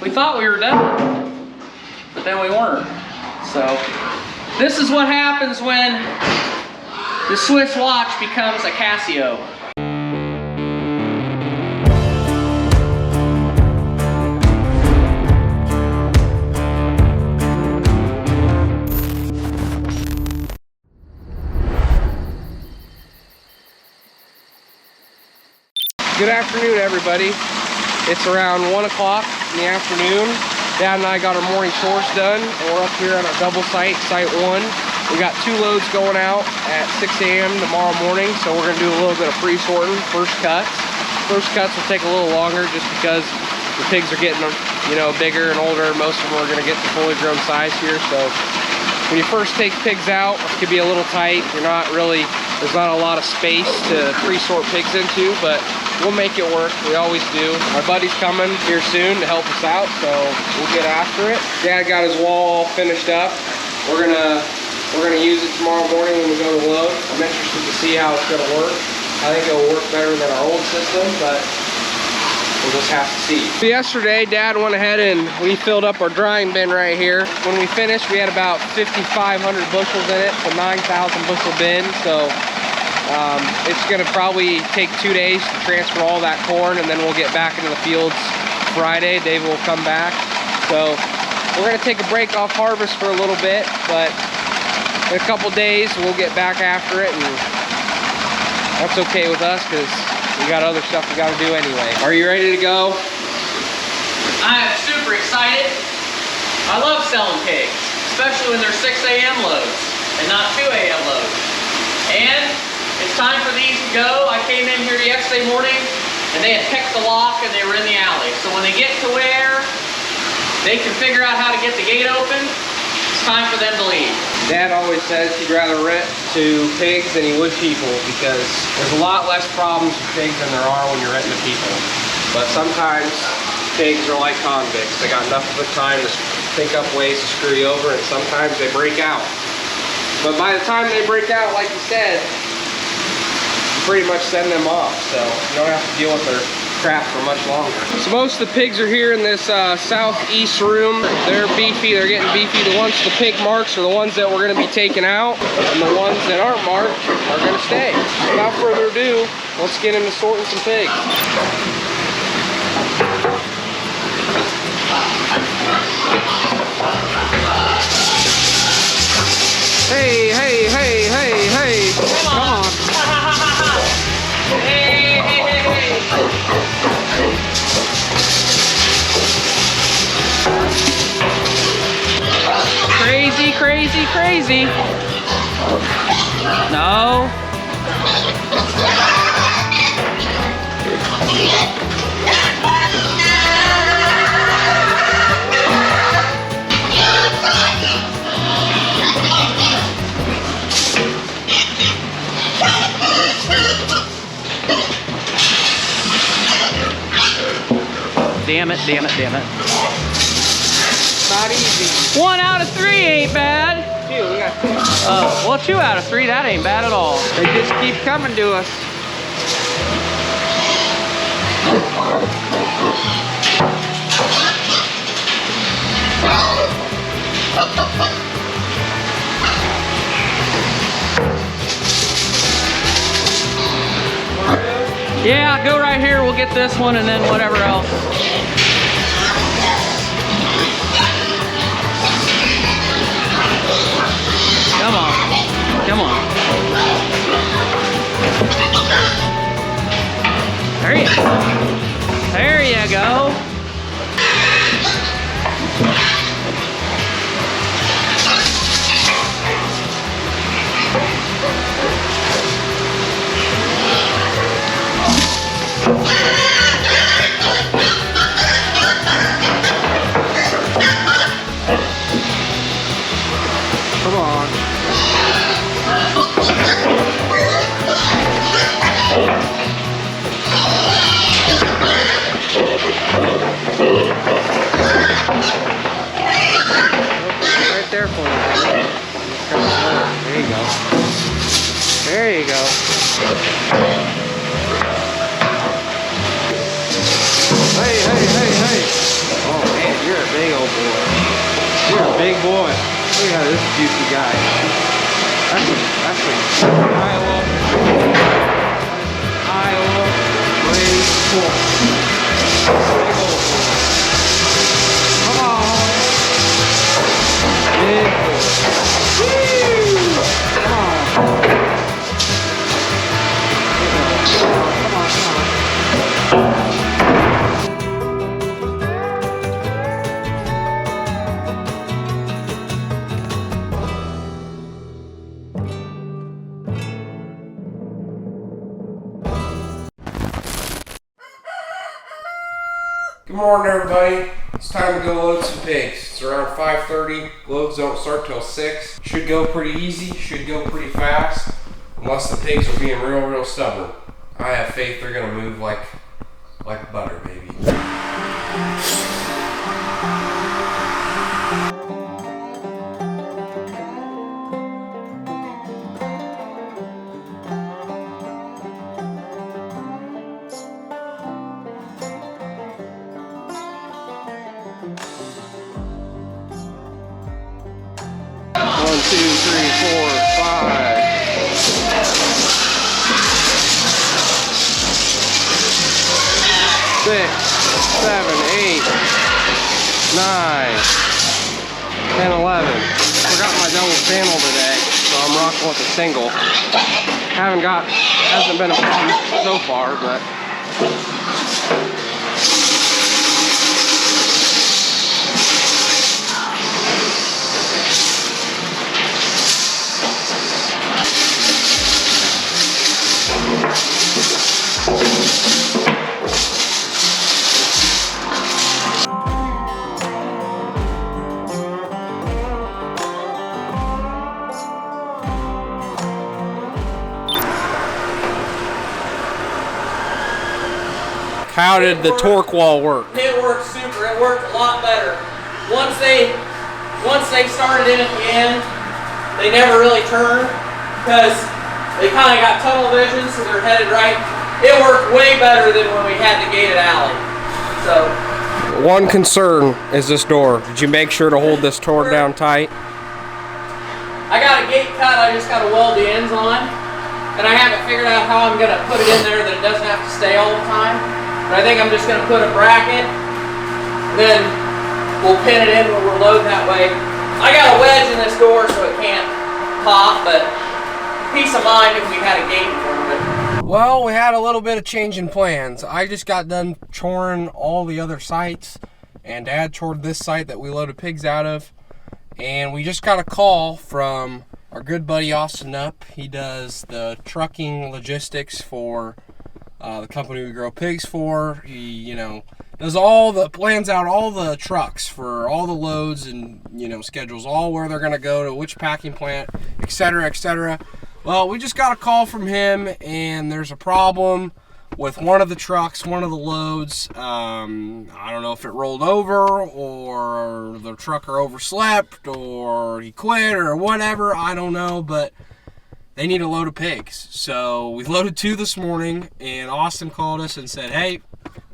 we thought we were done, but then we weren't. So this is what happens when the Swiss watch becomes a Casio. Good afternoon, everybody. It's around 1 o'clock in the afternoon. Dad and I got our morning chores done, and we're up here on our double site, site 1. We got 2 loads going out at 6 a.m. tomorrow morning, so we're gonna do a little bit of pre-sorting, first cuts. First cuts will take a little longer just because the pigs are getting, you know, bigger and older. Most of them are gonna get to fully grown size here, so when you first take pigs out, it can be a little tight. There's not a lot of space to pre-sort pigs into, but we'll make it work. We always do. Our buddy's coming here soon to help us out, so we'll get after it. Dad got his wall all finished up. We're gonna use it tomorrow morning when we go to load. I'm interested to see how it's gonna work. I think it'll work better than our old system, but we'll just have to see. Yesterday, Dad went ahead and we filled up our drying bin right here. When we finished, we had about 5,500 bushels in it, so 9,000 bushel bin. So it's gonna probably take 2 days to transfer all that corn, and then we'll get back into the fields Friday. Dave will come back. So we're gonna take a break off harvest for a little bit, but in a couple days we'll get back after it, and that's okay with us because we got other stuff we gotta do anyway. Are you ready to go? I am super excited. I love selling pigs, especially when they're 6 a.m. loads and not 2 a.m. loads. And it's time for these to go. I came in here yesterday morning and they had picked the lock and they were in the alley. So when they get to where they can figure out how to get the gate open, it's time for them to leave. Dad always says he'd rather rent to pigs than he would people because there's a lot less problems with pigs than there are when you're renting to people. But sometimes pigs are like convicts. They got enough of a time to think up ways to screw you over, and sometimes they break out. But by the time they break out, like you said, you pretty much send them off, so you don't have to deal with their crap for much longer. So most of the pigs are here in this southeast room. They're beefy, they're getting beefy. The ones with the pig marks are the ones that we're gonna be taking out, and the ones that aren't marked are gonna stay. Without further ado, let's get into sorting some pigs. Hey, hey, hey, hey, hey. Come on. Hey, hey, hey, hey. Crazy, crazy, crazy. No. Damn it, damn it, damn it. Not easy. 1 out of 3 ain't bad. 2, we got 2. Oh, well, 2 out of 3, that ain't bad at all. They just keep coming to us. Yeah, go right here. We'll get this one and then whatever else. Come on. Come on. There you go. Come on. Right there for you. There you go. There you go. Hey, hey, hey, hey. Oh, man. big old boy. You're a big boy. Look at this juicy guy. That's a Iowa raised pork. Big old boy. Come on. Big boy. Woo! Come on. Come on, come on. Good morning, everybody. It's time to go load some pigs. It's around 5:30. Loads don't start till 6. Should go pretty easy, should go pretty fast, unless the pigs are being real stubborn. I have faith they're gonna move like butter, baby. One, two, three, four, five. 6, 7, 8, 9, 10, 11. Forgot my double channel today, so I'm rocking with a single. Hasn't been a problem so far, but. How did the torque wall work? It worked super. It worked a lot better. Once they started in at the end, they never really turned because they kind of got tunnel vision, so they're headed right. It worked way better than when we had the gated alley. So. One concern is this door. Did you make sure to hold this torque down tight? I got a gate cut. I just got to weld the ends on, and I haven't figured out how I'm gonna put it in there that it doesn't have to stay all the time. But I think I'm just going to put a bracket, then we'll pin it in when we're loading that way. I got a wedge in this door so it can't pop, but peace of mind if we had a gate in front of it. Well, we had a little bit of change in plans. I just got done choring all the other sites, and Dad chored this site that we loaded pigs out of. And we just got a call from our good buddy Austin Up. He does the trucking logistics for the company we grow pigs for. He, does plans out all the trucks for all the loads and, schedules all where they're going to go to which packing plant, etc., etc. Well, we just got a call from him, and there's a problem with one of the trucks, one of the loads. I don't know if it rolled over or the trucker overslept or he quit or whatever. I don't know, but they need a load of pigs. So we loaded 2 this morning, and Austin called us and said, hey,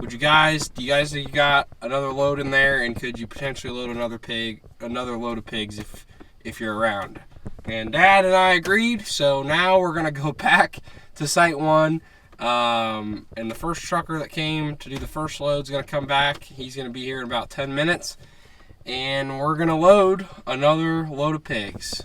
do you guys think you got another load in there, and could you potentially load another load of pigs if you're around? And Dad and I agreed, so now we're gonna go back to Site 1. And the first trucker that came to do the first load is gonna come back. He's gonna be here in about 10 minutes, and we're gonna load another load of pigs.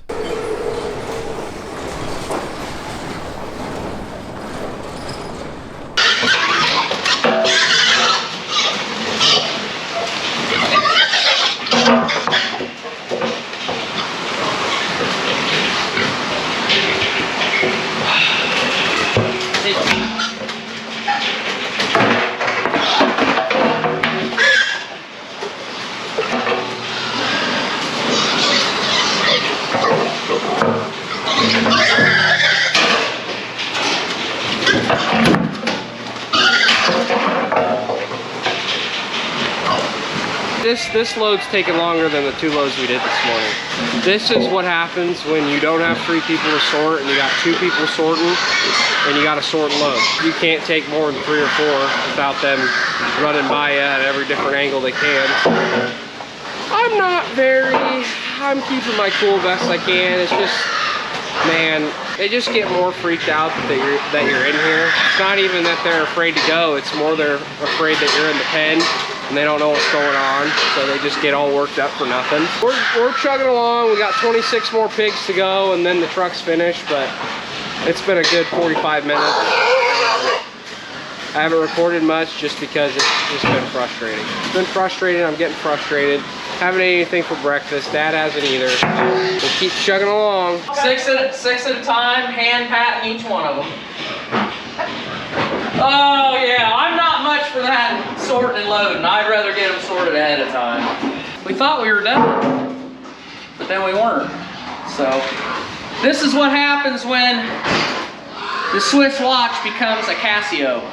This load's taking longer than the 2 loads we did this morning. This is what happens when you don't have 3 people to sort and you got 2 people sorting and you got to sort loads. You can't take more than 3 or 4 without them running by you at every different angle they can. I'm keeping my cool best I can. It's just, man, they just get more freaked out that you're in here. It's not even that they're afraid to go, it's more they're afraid that you're in the pen and they don't know what's going on, so they just get all worked up for nothing. We're chugging along. We got 26 more pigs to go and then the truck's finished, but it's been a good 45 minutes. I haven't recorded much just because it's been frustrating. It's been frustrating, I'm getting frustrated. Haven't ate anything for breakfast, Dad hasn't either. We'll keep chugging along. Six at a time, hand patting each one of them. Oh yeah, I'm not much for that sorting and loading. I'd rather get them sorted ahead of time. We thought we were done, but then we weren't. So, this is what happens when the Swiss watch becomes a Casio.